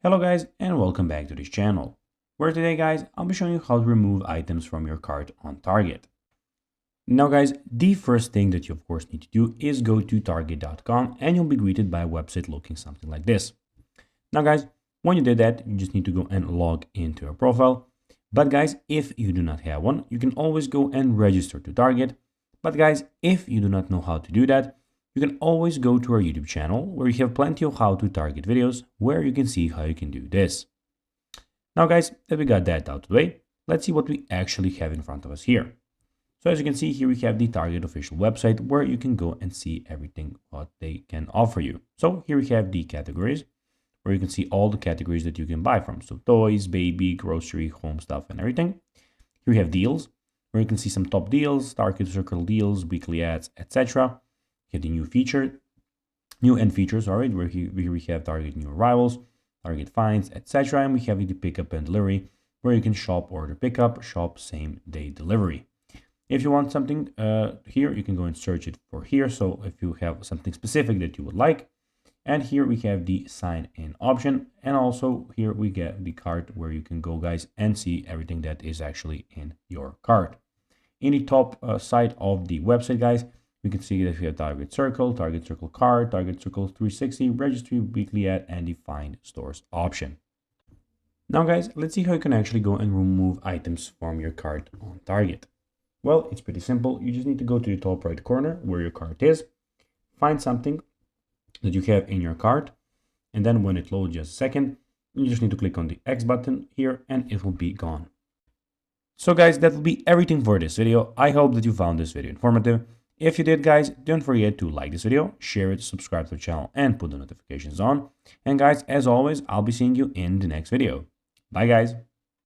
Hello guys and welcome back to this channel, where today guys I'll be showing you how to remove items from your cart on Target. Now guys, the first thing that you of course need to do is go to target.com and you'll be greeted by a website looking something like this. Now guys, when you did that, you just need to go and log into your profile. But guys, if you do not have one, you can always go and register to Target. But guys, if you do not know how to do that, you can always go to our YouTube channel where you have plenty of how to target videos where you can see how you can do this. Now guys, that we got that out of the way, let's see what we actually have in front of us here. So as you can see here, we have the Target official website where you can go and see everything what they can offer you. So here we have the categories where you can see all the categories that you can buy from. So toys, baby, grocery, home stuff and everything. Here we have deals where you can see some top deals, Target Circle deals, weekly ads, etc. The new end features, all right, where we have Target new arrivals, Target finds, etc. And we have the pickup and delivery, where you can shop order pickup, shop same day delivery. If you want something here, you can go and search it for here. So if you have something specific that you would like, and here we have the sign in option, and also here we get the cart where you can go guys and see everything that is actually in your cart. In the top side of the website guys, we can see that we have Target Circle card, Target Circle 360, registry, weekly ad, and the find stores option. Now guys, let's see how you can actually go and remove items from your cart on Target. Well, it's pretty simple. You just need to go to the top right corner where your cart is, find something that you have in your cart, and then when it loads, just a second, you just need to click on the X button here and it will be gone. So guys, that will be everything for this video. I hope that you found this video informative. If you did guys, don't forget to like this video, share it, subscribe to the channel and put the notifications on. And guys, as always, I'll be seeing you in the next video. Bye guys.